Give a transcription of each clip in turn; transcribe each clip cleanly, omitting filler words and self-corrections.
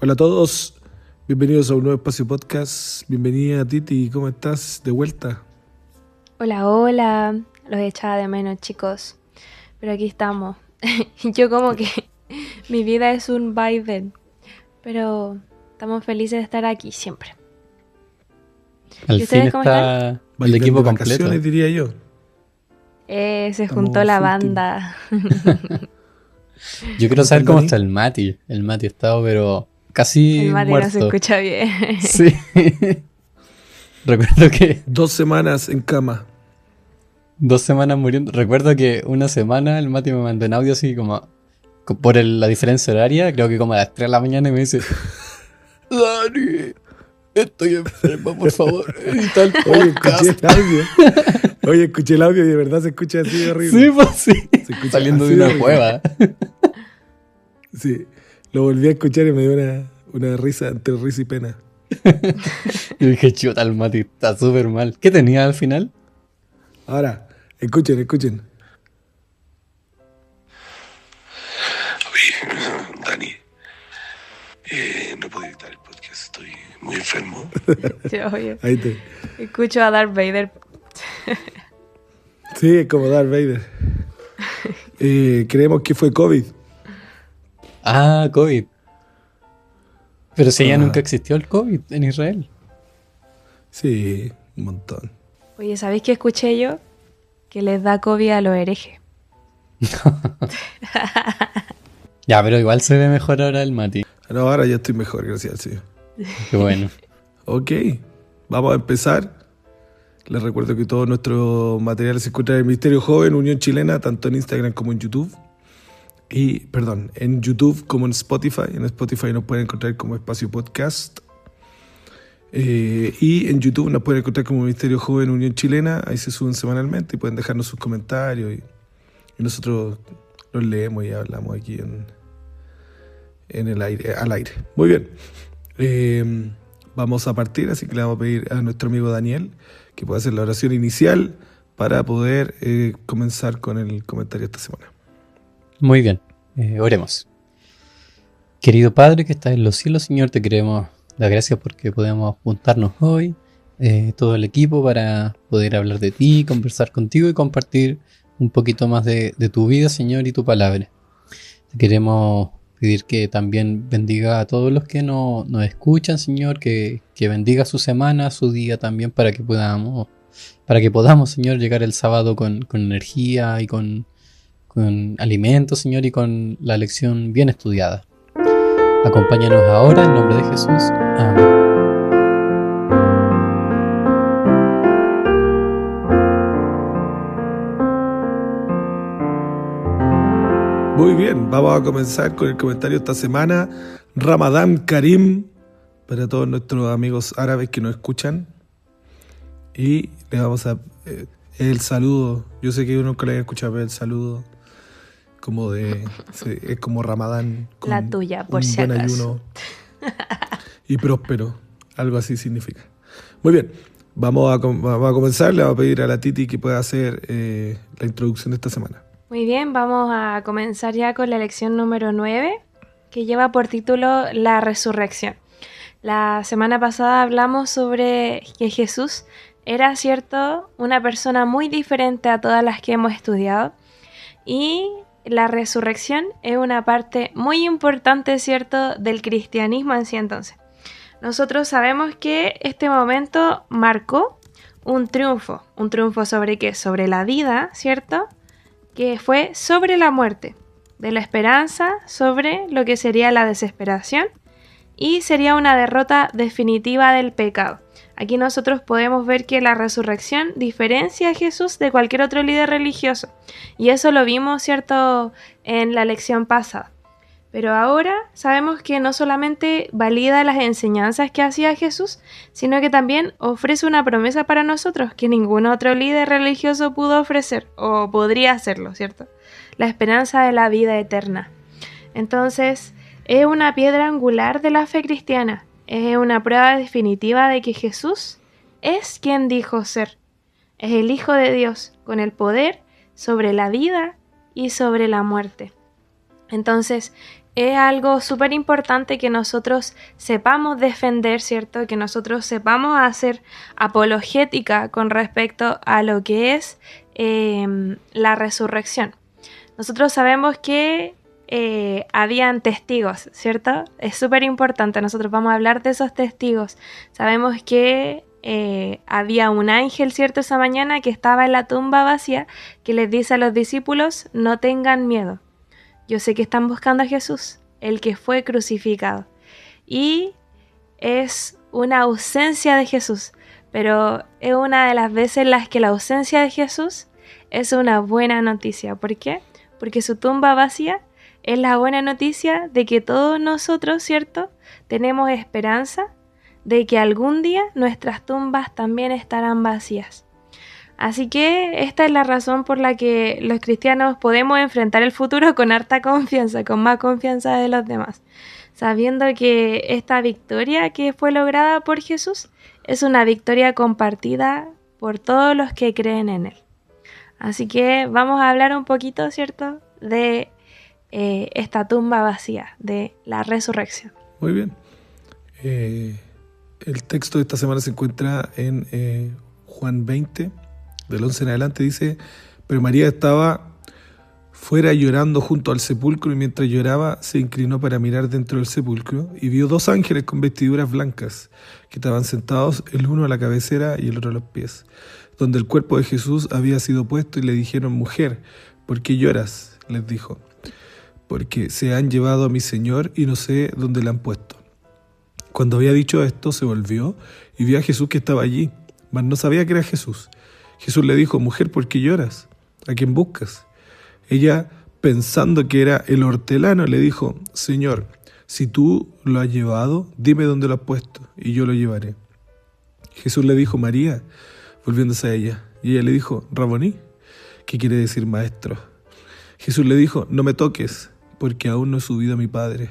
Hola a todos, bienvenidos a un nuevo espacio podcast. Bienvenida Titi, ¿cómo estás? De vuelta. Hola, los echaba de menos, chicos, pero aquí estamos. Yo como que mi vida es un vaivén, pero estamos felices de estar aquí siempre. Al ¿Y fin ustedes cómo están? está el Vaivén equipo de completo. vacaciones, diría yo. Se Estamos juntó la full banda. Yo quiero ¿Cómo está saber el cómo Dani? está el Mati. El Mati ha estado, pero El casi Mati no se muerto. escucha bien. Sí. Recuerdo que 2 semanas en cama. 2 semanas muriendo. Recuerdo que una semana el Mati me mandó un audio así como por la diferencia horaria, creo que como a las 3 de la mañana y me dice: Dani, estoy enfermo, por favor, edita el Oye, escuché podcast. el audio. Oye, escuché el audio y de verdad se escucha así de horrible. Sí, pues sí. Se escucha Saliendo así de una horrible. cueva. Sí, lo volví a escuchar y me dio una risa entre risa y pena. Yo dije, chuta, el Mati está súper mal. ¿Qué tenía al final? Ahora, escuchen. Oye, Dani, no puedo editar el podcast, estoy muy enfermo. Yo, oye, Ahí te. escucho a Darth Vader. Sí, es como Darth Vader. Creemos que fue COVID. Ah, COVID. Pero si ya Ah. nunca existió el COVID en Israel. Sí, un montón. Oye, ¿sabéis qué escuché yo? Que les da COVID a los herejes. Ya, pero igual se ve mejor ahora el Mati. No, ahora ya estoy mejor, gracias al Señor. Qué bueno. Ok, vamos a empezar. Les recuerdo que todo nuestro material se encuentra en el Ministerio Joven Unión Chilena, tanto en Instagram como en YouTube. En YouTube como en Spotify. En Spotify nos pueden encontrar como Espacio Podcast. Y en YouTube nos pueden encontrar como Ministerio Joven Unión Chilena. Ahí se suben semanalmente y pueden dejarnos sus comentarios. Y nosotros los leemos y hablamos aquí en el aire, al aire. Muy bien. Vamos a partir, así que le vamos a pedir a nuestro amigo Daniel que pueda hacer la oración inicial para poder comenzar con el comentario esta semana. Muy bien. Oremos. Querido Padre que estás en los cielos, Señor, te queremos dar gracias porque podemos juntarnos hoy, todo el equipo, para poder hablar de ti, conversar contigo y compartir un poquito más de tu vida, Señor, y tu palabra. Te queremos pedir que también bendiga a todos los que nos escuchan, Señor, que bendiga su semana, su día también, para que podamos, Señor, llegar el sábado con energía y con alimentos, Señor, y con la lección bien estudiada. Acompáñanos ahora en nombre de Jesús. Amén. Muy bien, vamos a comenzar con el comentario esta semana. Ramadán Karim, para todos nuestros amigos árabes que nos escuchan. Y le vamos a... el saludo, yo sé que uno nunca le haya escuchado, pero el saludo como es como Ramadán. Con La tuya, por un si buen acaso. ayuno y próspero, algo así significa. Muy bien, vamos a comenzar. Le vamos a pedir a la Titi que pueda hacer la introducción de esta semana. Muy bien, vamos a comenzar ya con la lección número 9, que lleva por título La Resurrección. La semana pasada hablamos sobre que Jesús era, cierto, una persona muy diferente a todas las que hemos estudiado, y la resurrección es una parte muy importante, cierto, del cristianismo en sí. Entonces, nosotros sabemos que este momento marcó un triunfo ¿sobre qué? Sobre la vida, ¿cierto?, que fue sobre la muerte, de la esperanza sobre lo que sería la desesperación, y sería una derrota definitiva del pecado. Aquí nosotros podemos ver que la resurrección diferencia a Jesús de cualquier otro líder religioso, y eso lo vimos, ¿cierto?, en la lección pasada. Pero ahora sabemos que no solamente valida las enseñanzas que hacía Jesús, sino que también ofrece una promesa para nosotros que ningún otro líder religioso pudo ofrecer, o podría hacerlo, ¿cierto? La esperanza de la vida eterna. Entonces, es una piedra angular de la fe cristiana, es una prueba definitiva de que Jesús es quien dijo ser. Es el Hijo de Dios, con el poder sobre la vida y sobre la muerte. Entonces, es algo súper importante que nosotros sepamos defender, ¿cierto? Que nosotros sepamos hacer apologética con respecto a lo que es la resurrección. Nosotros sabemos que habían testigos, ¿cierto? Es súper importante, nosotros vamos a hablar de esos testigos. Sabemos que había un ángel, ¿cierto? Esa mañana que estaba en la tumba vacía, que les dice a los discípulos, no tengan miedo. Yo sé que están buscando a Jesús, el que fue crucificado. Y es una ausencia de Jesús, pero es una de las veces en las que la ausencia de Jesús es una buena noticia. ¿Por qué? Porque su tumba vacía es la buena noticia de que todos nosotros, ¿cierto?, tenemos esperanza de que algún día nuestras tumbas también estarán vacías. Así que esta es la razón por la que los cristianos podemos enfrentar el futuro con harta confianza, con más confianza de los demás, sabiendo que esta victoria que fue lograda por Jesús es una victoria compartida por todos los que creen en Él. Así que vamos a hablar un poquito, ¿cierto?, de esta tumba vacía, de la resurrección. Muy bien. El texto de esta semana se encuentra en Juan 20, del 11 en adelante. Dice: pero María estaba fuera llorando junto al sepulcro, y mientras lloraba se inclinó para mirar dentro del sepulcro y vio 2 ángeles con vestiduras blancas que estaban sentados, el uno a la cabecera y el otro a los pies, donde el cuerpo de Jesús había sido puesto, y le dijeron: mujer, ¿por qué lloras? Les dijo: porque se han llevado a mi Señor y no sé dónde le han puesto. Cuando había dicho esto, se volvió y vio a Jesús que estaba allí, mas no sabía que era Jesús. Jesús le dijo: mujer, ¿por qué lloras? ¿A quién buscas? Ella, pensando que era el hortelano, le dijo: Señor, si tú lo has llevado, dime dónde lo has puesto, y yo lo llevaré. Jesús le dijo: María, volviéndose a ella. Y ella le dijo: Raboní, que quiere decir maestro. Jesús le dijo: no me toques, porque aún no he subido a mi Padre,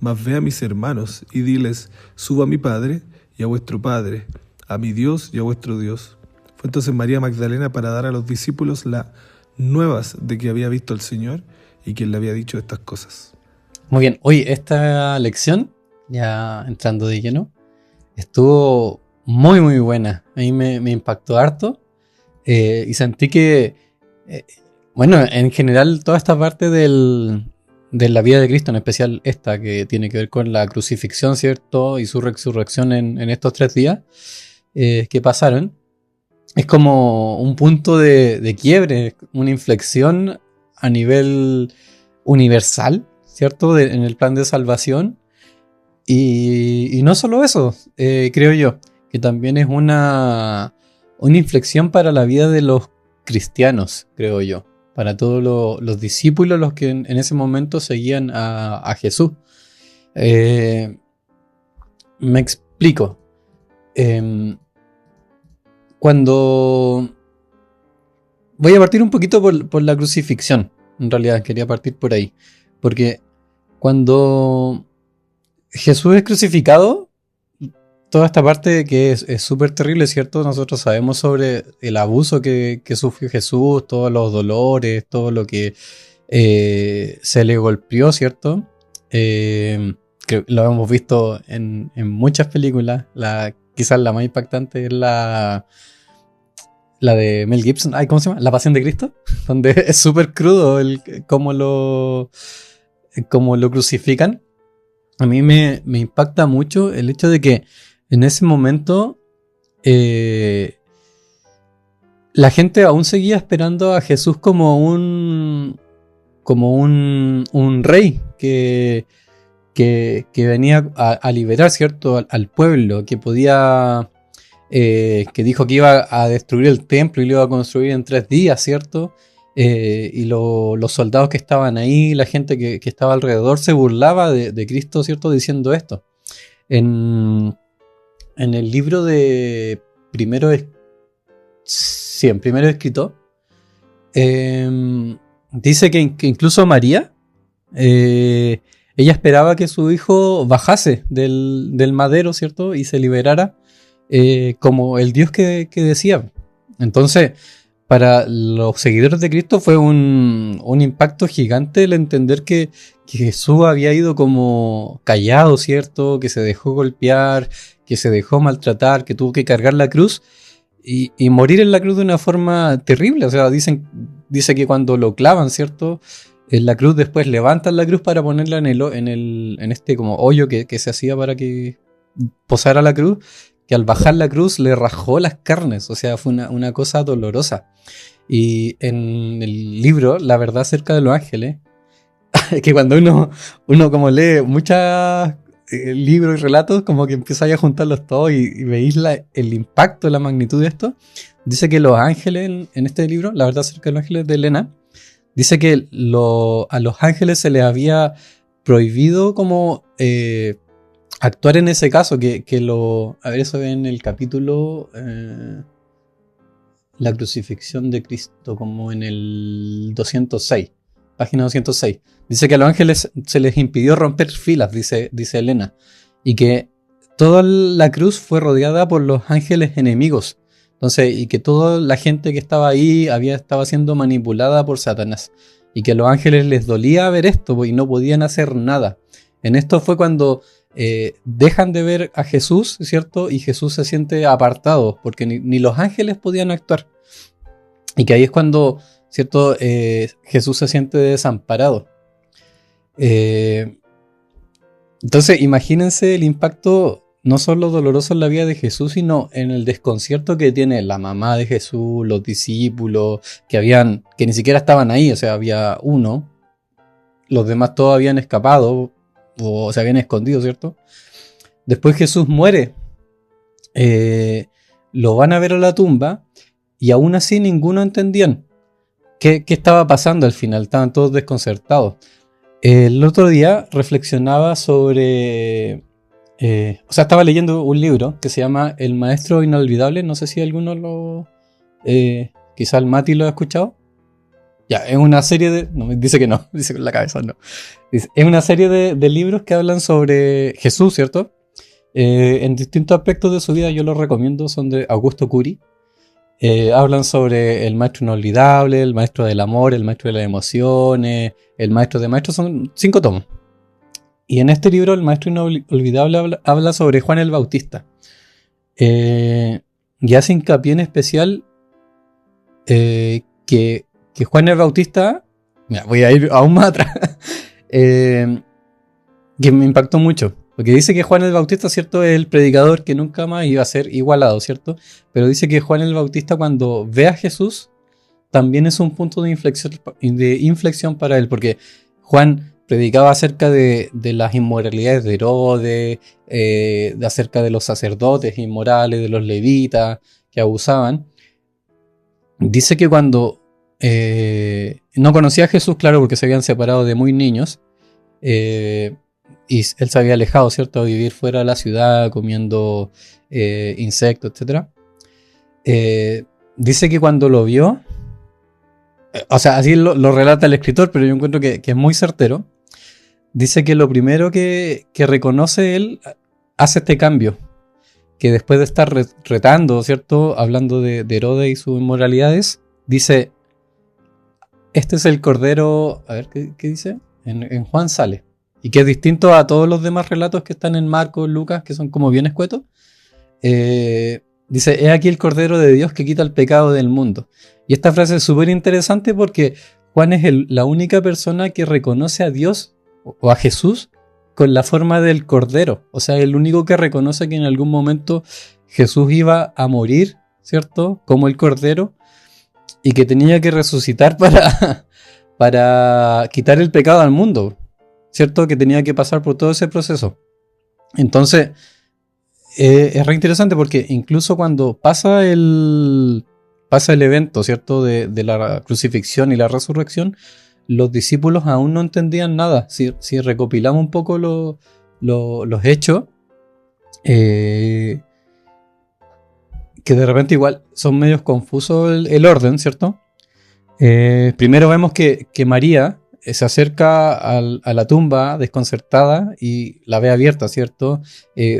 mas ve a mis hermanos y diles: subo a mi Padre y a vuestro Padre, a mi Dios y a vuestro Dios. Fue entonces María Magdalena para dar a los discípulos las nuevas de que había visto al Señor y que le había dicho estas cosas. Muy bien, hoy esta lección, ya entrando de lleno, estuvo muy muy buena. A mí me impactó harto y sentí que, bueno, en general toda esta parte de la vida de Cristo, en especial esta que tiene que ver con la crucifixión, ¿cierto? Y su resurrección en estos 3 días que pasaron, es como un punto de quiebre, una inflexión a nivel universal, ¿cierto? En el plan de salvación. Y no solo eso, creo yo, que también es una inflexión para la vida de los cristianos, creo yo. Para todos los discípulos, los que en ese momento seguían a Jesús. Me explico. Cuando... Voy a partir un poquito por la crucifixión. En realidad quería partir por ahí. Porque cuando Jesús es crucificado, toda esta parte que es súper terrible, ¿cierto? Nosotros sabemos sobre el abuso que sufrió Jesús, todos los dolores, todo lo que se le golpeó, ¿cierto? Que lo hemos visto en muchas películas. Quizás la más impactante es la de Mel Gibson. Ay, ¿cómo se llama? La Pasión de Cristo, donde es súper crudo cómo lo crucifican. A mí me impacta mucho el hecho de que en ese momento la gente aún seguía esperando a Jesús como un rey que venía a liberar, ¿cierto?, al pueblo, que podía, que dijo que iba a destruir el templo y lo iba a construir en 3 días, ¿cierto? Y los soldados que estaban ahí, la gente que estaba alrededor, se burlaba de Cristo, ¿cierto?, diciendo esto. En el libro de Primero Escrito, dice que incluso María, ella esperaba que su hijo bajase del madero, ¿cierto?, y se liberara como el Dios que decía. Entonces, para los seguidores de Cristo fue un impacto gigante el entender que Jesús había ido como callado, ¿cierto? Que se dejó golpear, que se dejó maltratar, que tuvo que cargar la cruz y morir en la cruz de una forma terrible. O sea, dice que cuando lo clavan, ¿cierto? En la cruz después levantan la cruz para ponerla en este como hoyo que se hacía para que posara la cruz, que al bajar la cruz le rajó las carnes, o sea, fue una cosa dolorosa. Y en el libro, La verdad acerca de los ángeles, que cuando uno como lee muchos libros y relatos, como que empieza a juntarlos todos y veis el impacto, la magnitud de esto, dice que los ángeles en este libro, La verdad acerca de los ángeles de Elena, dice que a los ángeles se les había prohibido como actuar en ese caso, a ver, eso en el capítulo La crucifixión de Cristo, como en el 206, página 206. Dice que a los ángeles se les impidió romper filas, dice Elena, y que toda la cruz fue rodeada por los ángeles enemigos. Entonces, y que toda la gente que estaba ahí estaba siendo manipulada por Satanás, y que a los ángeles les dolía ver esto y no podían hacer nada. En esto fue cuando dejan de ver a Jesús, ¿cierto? Y Jesús se siente apartado, porque ni los ángeles podían actuar. Y que ahí es cuando, ¿cierto? Jesús se siente desamparado. Entonces, imagínense el impacto, no solo doloroso en la vida de Jesús, sino en el desconcierto que tiene la mamá de Jesús, los discípulos, que ni siquiera estaban ahí, o sea, había uno, los demás todos habían escapado, o se habían escondido, ¿cierto? Después Jesús muere, lo van a ver a la tumba y aún así ninguno entendían qué estaba pasando al final, estaban todos desconcertados. El otro día reflexionaba sobre, estaba leyendo un libro que se llama El Maestro Inolvidable, no sé si alguno quizá el Mati lo ha escuchado. Ya, es una serie de... No, dice que no, dice con la cabeza no. Es una serie de libros que hablan sobre Jesús, ¿cierto? En distintos aspectos de su vida, yo los recomiendo, son de Augusto Curi. Hablan sobre el maestro inolvidable, el maestro del amor, el maestro de las emociones, el maestro de maestros, son 5 tomos. Y en este libro, el maestro inolvidable habla sobre Juan el Bautista. Y hace hincapié en especial que Juan el Bautista, mira, voy a ir aún más atrás, que me impactó mucho, porque dice que Juan el Bautista, ¿cierto?, es el predicador que nunca más iba a ser igualado, ¿cierto? Pero dice que Juan el Bautista, cuando ve a Jesús, también es un punto de inflexión para él, porque Juan predicaba acerca de las inmoralidades de Herodes, acerca de los sacerdotes inmorales, de los levitas que abusaban. Dice que cuando no conocía a Jesús, claro, porque se habían separado de muy niños, y él se había alejado, ¿cierto?, a vivir fuera de la ciudad, comiendo insectos, etc. Dice que cuando lo vio, o sea, así lo relata el escritor, pero yo encuentro que es muy certero. Dice que lo primero que reconoce él, hace este cambio, que después de estar retando, ¿cierto?, hablando de Herodes y sus inmoralidades, dice: este es el cordero, a ver, ¿qué dice? En Juan sale, y que es distinto a todos los demás relatos que están en Marcos, Lucas, que son como bien escuetos. Dice: he aquí el cordero de Dios que quita el pecado del mundo. Y esta frase es súper interesante porque Juan es la única persona que reconoce a Dios o a Jesús con la forma del cordero. O sea, el único que reconoce que en algún momento Jesús iba a morir, ¿cierto?, como el cordero, y que tenía que resucitar para quitar el pecado al mundo, ¿cierto?, que tenía que pasar por todo ese proceso. Entonces, es re interesante porque incluso cuando pasa el evento, ¿cierto?, de la crucifixión y la resurrección, los discípulos aún no entendían nada. Si recopilamos un poco los hechos, que de repente igual son medios confusos el orden, ¿cierto? Primero vemos que María se acerca a la tumba desconcertada y la ve abierta, ¿cierto?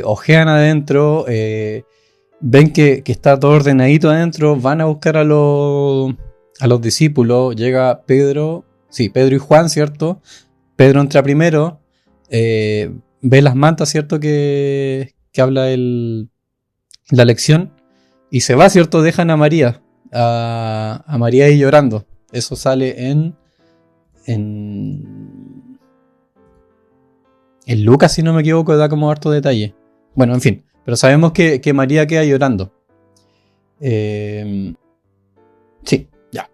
Ojean adentro, ven que está todo ordenadito adentro, van a buscar a los discípulos, llega Pedro y Juan, ¿cierto? Pedro entra primero, ve las mantas, ¿cierto? Que habla la lección, y se va, ¿cierto? Dejan a María, a María ahí llorando. Eso sale en Lucas, si no me equivoco, da como harto detalle. Bueno, en fin, pero sabemos que María queda llorando. Sí, ya.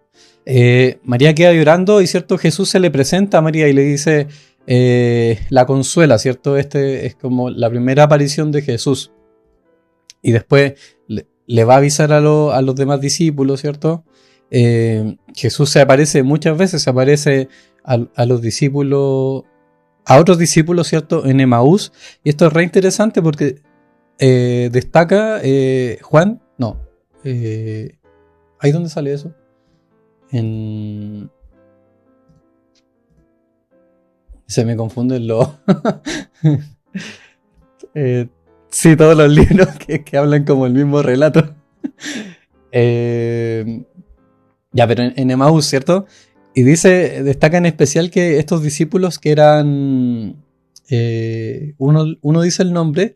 María queda llorando y, ¿cierto? Jesús se le presenta a María y le dice, la consuela, ¿cierto? Este es como la primera aparición de Jesús. Y después le va a avisar a los demás discípulos, ¿cierto? Jesús se aparece muchas veces, se aparece a los discípulos, a otros discípulos, ¿cierto? En Emaús. Y esto es re interesante porque destaca Juan, no. ¿Ahí dónde sale eso? Se me confunden los... sí, todos los libros que hablan como el mismo relato. Ya, pero en Emaús, ¿cierto? Y destaca en especial que estos discípulos que eran... uno dice el nombre,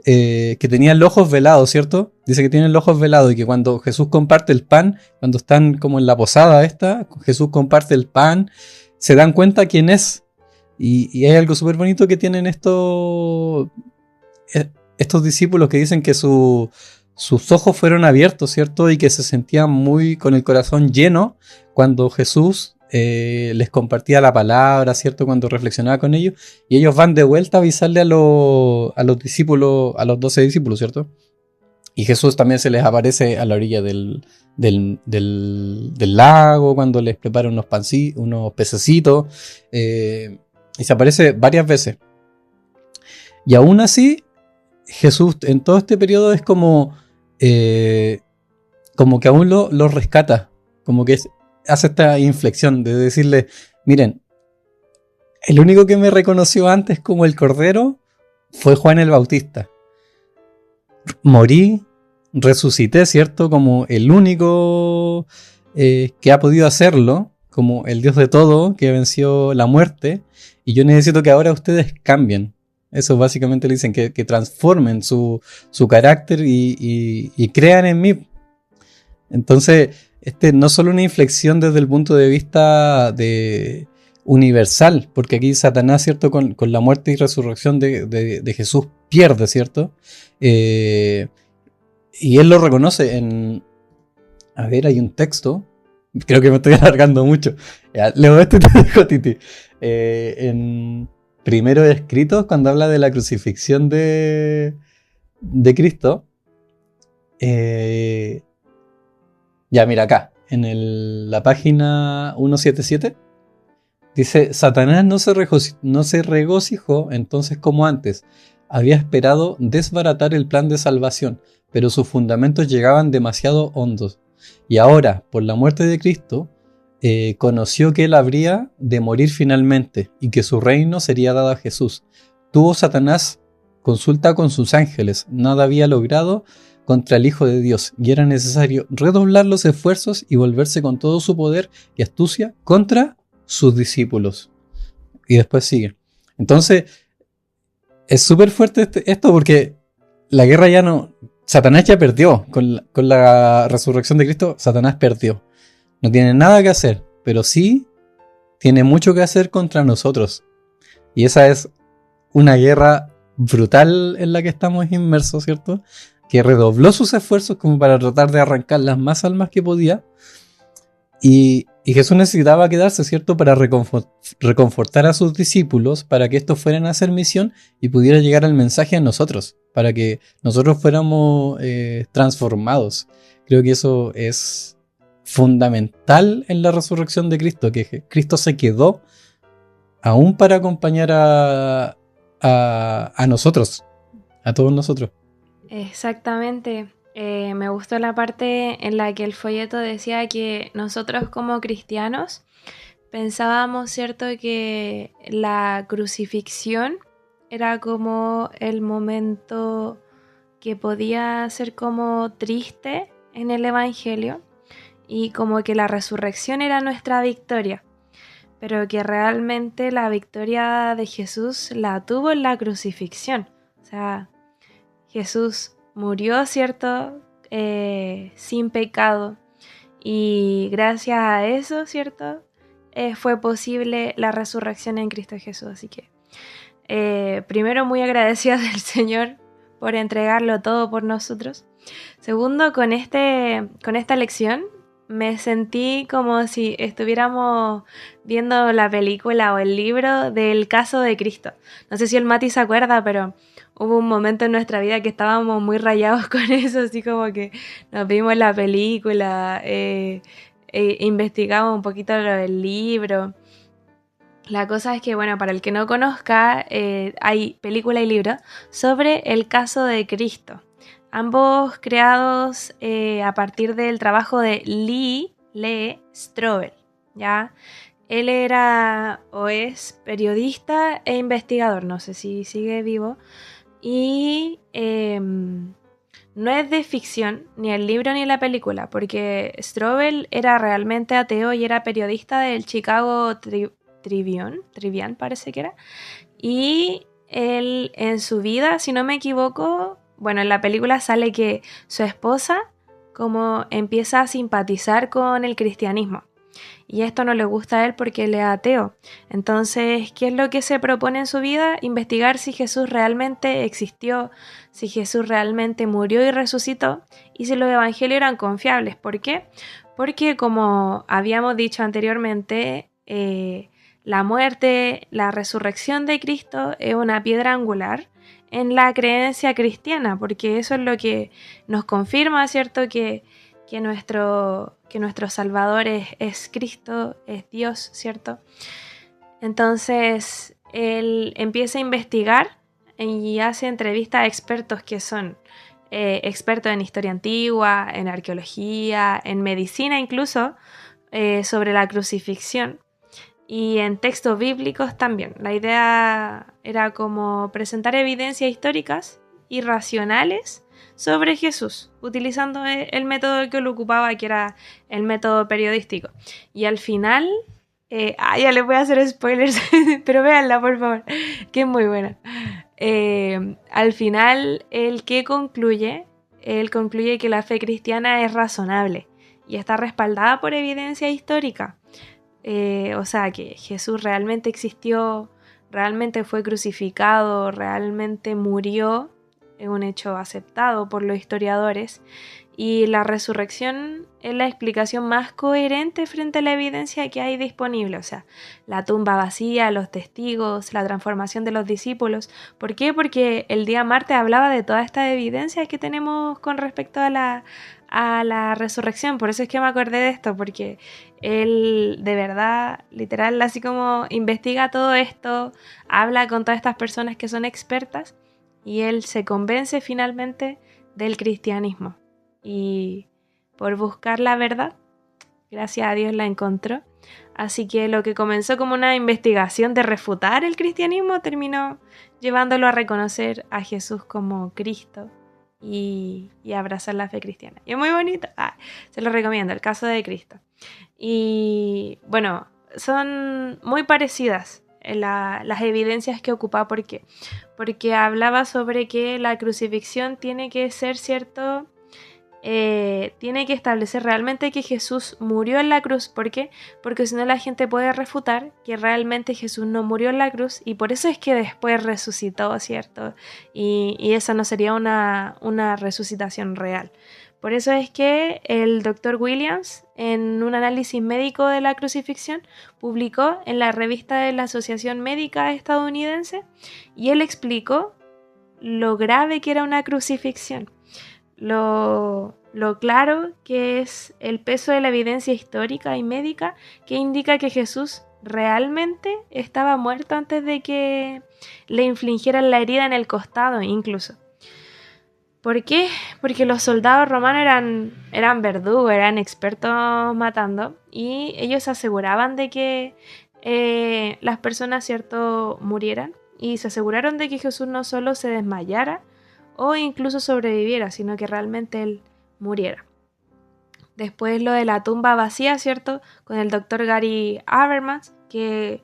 que tenían los ojos velados, ¿cierto? Dice que tienen los ojos velados y que cuando Jesús comparte el pan, cuando están como en la posada Jesús comparte el pan, se dan cuenta quién es. Y hay algo súper bonito que tienen estos discípulos que dicen que sus ojos fueron abiertos, ¿cierto? Y que se sentían muy con el corazón lleno cuando Jesús les compartía la palabra, ¿cierto? Cuando reflexionaba con ellos. Y ellos van de vuelta a avisarle a los discípulos, a los 12 discípulos, ¿cierto? Y Jesús también se les aparece a la orilla del lago cuando les prepara unos pececitos. Y se aparece varias veces. Y aún así, Jesús en todo este periodo es como que aún lo rescata, como que hace esta inflexión de decirle, miren, el único que me reconoció antes como el Cordero fue Juan el Bautista. Morí, resucité, ¿cierto? Como el único que ha podido hacerlo, como el Dios de todo, que venció la muerte, y yo necesito que ahora ustedes cambien. Eso básicamente le dicen, que transformen su carácter y crean en mí. Entonces, no solo una inflexión desde el punto de vista universal, porque aquí Satanás, ¿cierto? Con la muerte y resurrección de Jesús pierde, ¿cierto? Y él lo reconoce en... A ver, hay un texto. Creo que me estoy alargando mucho. Ya, leo esto y te digo, Titi. En Primero Escritos, cuando habla de la crucifixión de Cristo. Ya, mira acá. En la página 177. Dice, Satanás no se regocijó entonces como antes. Había esperado desbaratar el plan de salvación, pero sus fundamentos llegaban demasiado hondos. Y ahora, por la muerte de Cristo, conoció que él habría de morir finalmente y que su reino sería dado a Jesús. Tuvo Satanás consulta con sus ángeles, nada había logrado contra el Hijo de Dios, y era necesario redoblar los esfuerzos y volverse con todo su poder y astucia contra sus discípulos. Y después sigue. Entonces, es súper fuerte esto porque la guerra ya no... Satanás ya perdió. Con la resurrección de Cristo, Satanás perdió. No tiene nada que hacer, pero sí tiene mucho que hacer contra nosotros. Y esa es una guerra brutal en la que estamos inmersos, ¿cierto? Que redobló sus esfuerzos como para tratar de arrancar las más almas que podía. Y Jesús necesitaba quedarse, ¿cierto? Para reconfortar a sus discípulos, para que estos fueran a hacer misión y pudiera llegar el mensaje a nosotros, para que nosotros fuéramos transformados. Creo que eso es fundamental en la resurrección de Cristo, que Cristo se quedó aún para acompañar a nosotros, a todos nosotros. Exactamente. Me gustó la parte en la que el folleto decía que nosotros como cristianos pensábamos, ¿cierto?, que la crucifixión era como el momento que podía ser como triste en el Evangelio y como que la resurrección era nuestra victoria, pero que realmente la victoria de Jesús la tuvo en la crucifixión. O sea, Jesús murió, ¿cierto? Sin pecado, y gracias a eso, ¿cierto? Fue posible la resurrección en Cristo Jesús. Así que primero, muy agradecida del Señor por entregarlo todo por nosotros. Segundo, con esta lección me sentí como si estuviéramos viendo la película o el libro del caso de Cristo. No sé si el Mati se acuerda, pero hubo un momento en nuestra vida que estábamos muy rayados con eso, así como que nos vimos la película, investigamos un poquito lo del libro. La cosa es que, bueno, para el que no conozca, hay película y libro sobre el caso de Cristo. Ambos creados a partir del trabajo de Lee Strobel, ¿ya? Él era o es periodista e investigador, no sé si sigue vivo, y no es de ficción ni el libro ni la película, porque Strobel era realmente ateo y era periodista del Chicago Tribune parece que era, y él en su vida, si no me equivoco, bueno, en la película sale que su esposa como empieza a simpatizar con el cristianismo, y esto no le gusta a él porque él es ateo. Entonces, ¿qué es lo que se propone en su vida? Investigar si Jesús realmente existió, si Jesús realmente murió y resucitó, y si los evangelios eran confiables. ¿Por qué? Porque, como habíamos dicho anteriormente, la muerte, la resurrección de Cristo es una piedra angular en la creencia cristiana, porque eso es lo que nos confirma, ¿cierto?, que nuestro Salvador es Cristo, es Dios, ¿cierto? Entonces, él empieza a investigar y hace entrevistas a expertos que son expertos en historia antigua, en arqueología, en medicina incluso, sobre la crucifixión, y en textos bíblicos también. La idea era como presentar evidencias históricas y racionales sobre Jesús, utilizando el método que él ocupaba, que era el método periodístico. Y al final, ya les voy a hacer spoilers, pero véanla por favor, que es muy buena. Al final, él concluye que la fe cristiana es razonable y está respaldada por evidencia histórica. O sea, que Jesús realmente existió, realmente fue crucificado, realmente murió, es un hecho aceptado por los historiadores, y la resurrección es la explicación más coherente frente a la evidencia que hay disponible. O sea, la tumba vacía, los testigos, la transformación de los discípulos. ¿Por qué? Porque el día martes hablaba de toda esta evidencia que tenemos con respecto a la resurrección. Por eso es que me acordé de esto, porque él de verdad, literal, así como investiga todo esto, habla con todas estas personas que son expertas, y él se convence finalmente del cristianismo. Y por buscar la verdad, gracias a Dios la encontró. Así que lo que comenzó como una investigación de refutar el cristianismo terminó llevándolo a reconocer a Jesús como Cristo y abrazar la fe cristiana. Y es muy bonito. Se lo recomiendo, el caso de Cristo. Y bueno, son muy parecidas las evidencias que ocupa. ¿Por qué? Porque hablaba sobre que la crucifixión tiene que ser cierto, tiene que establecer realmente que Jesús murió en la cruz. ¿Por qué? Porque si no, la gente puede refutar que realmente Jesús no murió en la cruz, y por eso es que después resucitó, ¿cierto? Y esa no sería una resucitación real. Por eso es que el Dr. Williams, en un análisis médico de la crucifixión, publicó en la revista de la Asociación Médica Estadounidense, y él explicó lo grave que era una crucifixión, lo claro que es el peso de la evidencia histórica y médica que indica que Jesús realmente estaba muerto antes de que le infligieran la herida en el costado incluso. ¿Por qué? Porque los soldados romanos eran verdugos, eran expertos matando, y ellos aseguraban de que las personas, ¿cierto?, murieran, y se aseguraron de que Jesús no solo se desmayara o incluso sobreviviera, sino que realmente él muriera. Después lo de la tumba vacía, ¿cierto? Con el doctor Gary Habermas, que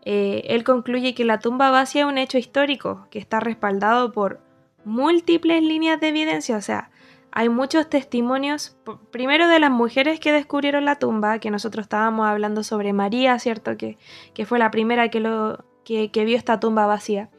él concluye que la tumba vacía es un hecho histórico que está respaldado por múltiples líneas de evidencia. O sea, hay muchos testimonios, primero de las mujeres que descubrieron la tumba, que nosotros estábamos hablando sobre María, ¿cierto? Que fue la primera que vio esta tumba vacía.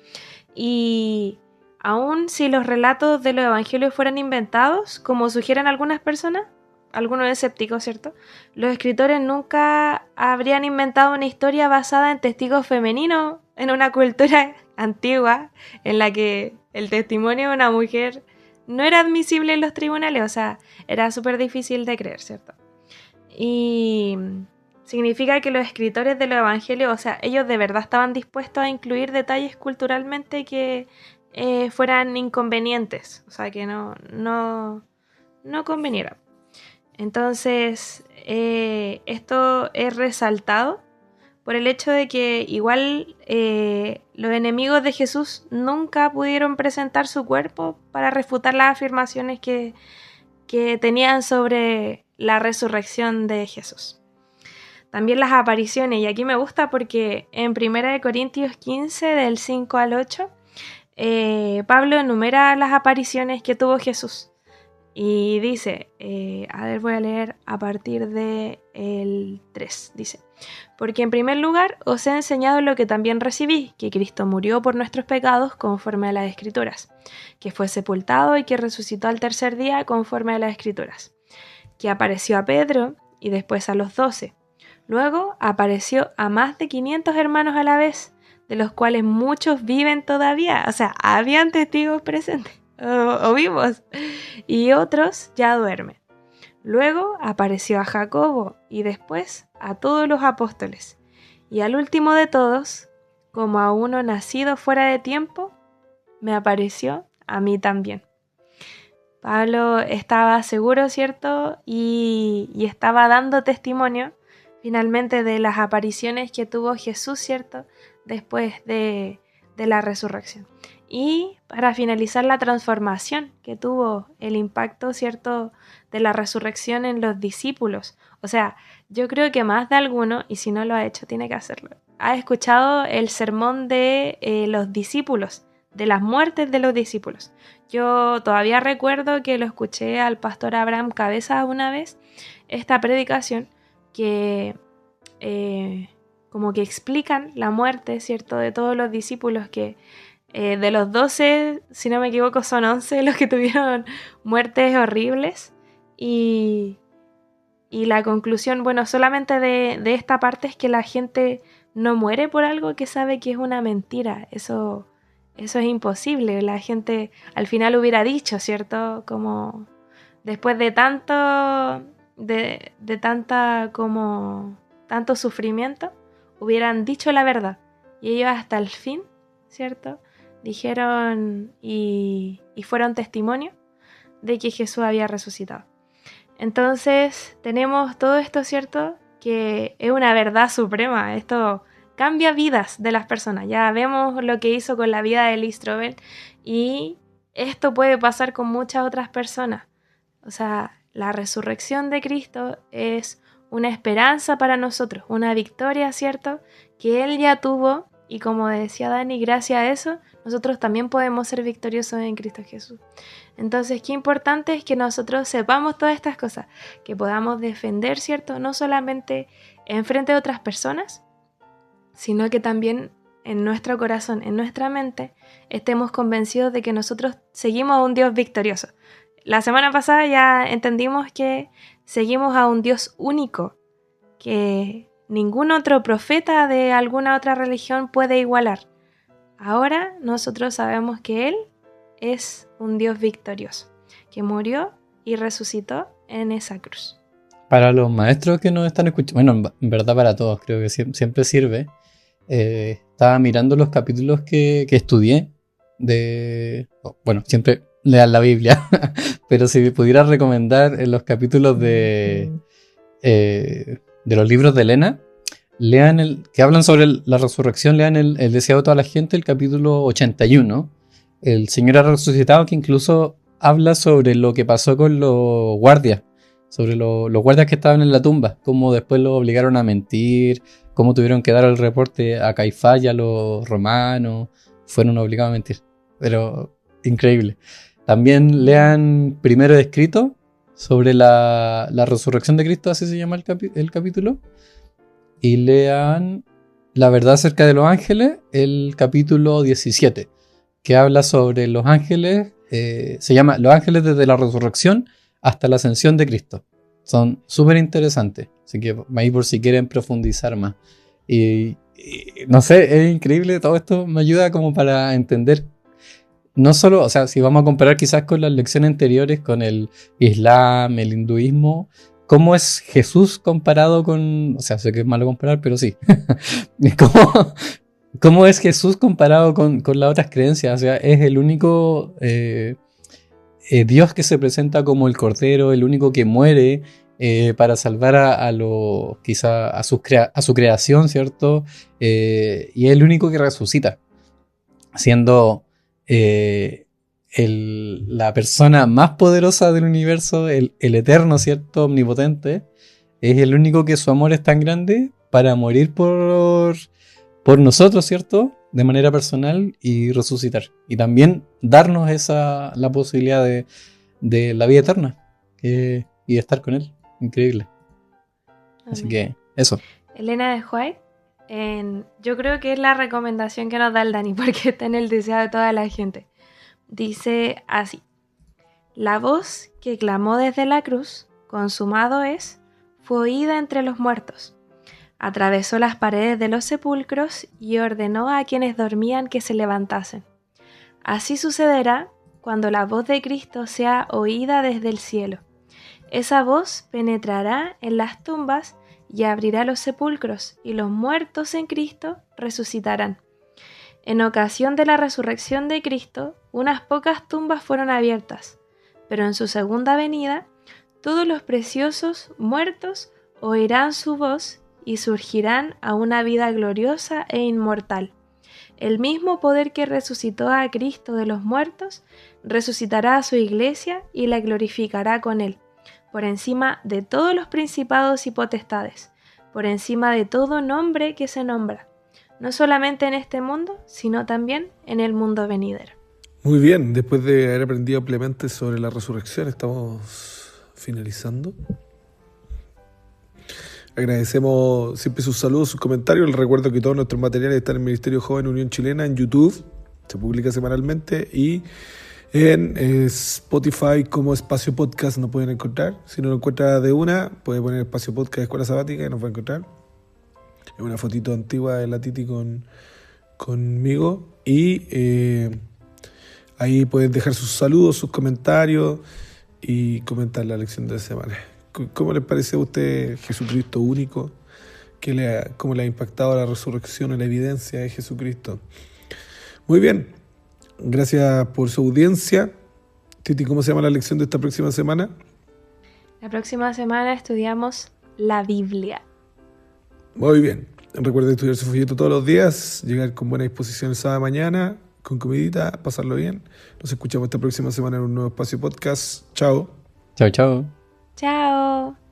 Y aun si los relatos de los evangelios fueran inventados, como sugieren algunas personas, algunos escépticos, ¿cierto? Los escritores nunca habrían inventado una historia basada en testigos femeninos en una cultura antigua en la que el testimonio de una mujer no era admisible en los tribunales, o sea, era súper difícil de creer, ¿cierto? Y significa que los escritores de los evangelios, o sea, ellos de verdad estaban dispuestos a incluir detalles culturalmente que fueran inconvenientes, o sea, que no convenieran. Entonces, esto es resaltado por el hecho de que igual los enemigos de Jesús nunca pudieron presentar su cuerpo para refutar las afirmaciones que tenían sobre la resurrección de Jesús. También las apariciones, y aquí me gusta porque en 1 Corintios 15, del 5 al 8, Pablo enumera las apariciones que tuvo Jesús. Y dice, voy a leer a partir del 3, dice: porque en primer lugar os he enseñado lo que también recibí, que Cristo murió por nuestros pecados conforme a las Escrituras, que fue sepultado y que resucitó al tercer día conforme a las Escrituras, que apareció a Pedro y después a los 12. Luego apareció a más de 500 hermanos a la vez, de los cuales muchos viven todavía, o sea, habían testigos presentes. O vivos, y otros ya duermen. Luego apareció a Jacobo y después a todos los apóstoles, y al último de todos, como a uno nacido fuera de tiempo, me apareció a mí también. Pablo estaba seguro, ¿cierto? Y estaba dando testimonio finalmente de las apariciones que tuvo Jesús, ¿cierto? Después de la resurrección. Y para finalizar, la transformación que tuvo el impacto, ¿cierto?, de la resurrección en los discípulos. O sea, yo creo que más de alguno, y si no lo ha hecho, tiene que hacerlo, ha escuchado el sermón de los discípulos, de las muertes de los discípulos. Yo todavía recuerdo que lo escuché al pastor Abraham Cabezas una vez, esta predicación que como que explican la muerte, ¿cierto?, de todos los discípulos que de los 12, si no me equivoco, son 11 los que tuvieron muertes horribles. Y la conclusión, bueno, solamente de esta parte es que la gente no muere por algo que sabe que es una mentira. Eso es imposible. La gente al final hubiera dicho, ¿cierto? Como después de tanto tanto sufrimiento, hubieran dicho la verdad. Y ellos hasta el fin, ¿cierto?, dijeron y fueron testimonio de que Jesús había resucitado. Entonces tenemos todo esto, ¿cierto?, que es una verdad suprema. Esto cambia vidas de las personas. Ya vemos lo que hizo con la vida de Lee Strobel, y esto puede pasar con muchas otras personas. O sea, la resurrección de Cristo es una esperanza para nosotros, una victoria, ¿cierto?, que Él ya tuvo. Y como decía Dani, gracias a eso, nosotros también podemos ser victoriosos en Cristo Jesús. Entonces, qué importante es que nosotros sepamos todas estas cosas, que podamos defender, ¿cierto?, no solamente en frente de otras personas, sino que también en nuestro corazón, en nuestra mente, estemos convencidos de que nosotros seguimos a un Dios victorioso. La semana pasada ya entendimos que seguimos a un Dios único, que ningún otro profeta de alguna otra religión puede igualar. Ahora nosotros sabemos que Él es un Dios victorioso, que murió y resucitó en esa cruz. Para los maestros que nos están escuchando, bueno, en verdad para todos, creo que siempre sirve. Estaba mirando los capítulos que estudié bueno, siempre lean la Biblia, pero si pudiera recomendar en los capítulos de los libros de Elena, lean que hablan sobre la resurrección, lean el deseado de toda la gente, el capítulo 81. el Señor ha resucitado, que incluso habla sobre lo que pasó con los guardias, sobre los guardias que estaban en la tumba, cómo después los obligaron a mentir, cómo tuvieron que dar el reporte a Caifás y a los romanos, fueron obligados a mentir. Pero increíble. También lean Primero Escrito sobre la resurrección de Cristo, así se llama el capítulo. Y lean La verdad acerca de los ángeles, el capítulo 17, que habla sobre los ángeles, se llama Los ángeles desde la resurrección hasta la ascensión de Cristo. Son súper interesantes, así que ahí por si quieren profundizar más. Y no sé, es increíble, todo esto me ayuda como para entender, no solo, o sea, si vamos a comparar quizás con las lecciones anteriores, con el Islam, el hinduismo, ¿cómo es Jesús comparado con, o sea, sé que es malo comparar, pero sí, ¿cómo es Jesús comparado con las otras creencias? O sea, es el único Dios que se presenta como el Cordero, el único que muere para salvar quizá a su creación, ¿cierto? Y es el único que resucita, siendo la persona más poderosa del universo, el eterno, ¿cierto? Omnipotente. Es el único que su amor es tan grande para morir por nosotros, ¿cierto? De manera personal y resucitar. Y también darnos la posibilidad de la vida eterna y de estar con Él. Increíble. Así que eso. Elena de White, yo creo que es la recomendación que nos da el Dani, porque está en el deseo de toda la gente. Dice así: la voz que clamó desde la cruz, consumado es, fue oída entre los muertos. Atravesó las paredes de los sepulcros y ordenó a quienes dormían que se levantasen. Así sucederá cuando la voz de Cristo sea oída desde el cielo. Esa voz penetrará en las tumbas y abrirá los sepulcros, y los muertos en Cristo resucitarán. En ocasión de la resurrección de Cristo, unas pocas tumbas fueron abiertas, pero en su segunda venida, todos los preciosos muertos oirán su voz y surgirán a una vida gloriosa e inmortal. El mismo poder que resucitó a Cristo de los muertos, resucitará a su iglesia y la glorificará con él, por encima de todos los principados y potestades, por encima de todo nombre que se nombra, no solamente en este mundo, sino también en el mundo venidero. Muy bien, después de haber aprendido ampliamente sobre la resurrección, estamos finalizando. Agradecemos siempre sus saludos, sus comentarios. Les recuerdo que todos nuestros materiales están en el Ministerio Joven Unión Chilena en YouTube, se publica semanalmente, y en Spotify como Espacio Podcast nos pueden encontrar. Si no lo encuentra de una, puede poner Espacio Podcast Escuela Sabática y nos va a encontrar. Es una fotito antigua de la Titi conmigo. Y ahí pueden dejar sus saludos, sus comentarios y comentar la lección de la semana. ¿Cómo les parece a usted Jesucristo único? ¿Cómo le ha impactado la resurrección y la evidencia de Jesucristo? Muy bien, gracias por su audiencia. Titi, ¿cómo se llama la lección de esta próxima semana? La próxima semana estudiamos la Biblia. Muy bien, recuerden estudiar su folleto todos los días, llegar con buena disposición el sábado de mañana, con comidita, pasarlo bien. Nos escuchamos esta próxima semana en un nuevo Espacio Podcast. Chao. Chao, chao. ¡Chao!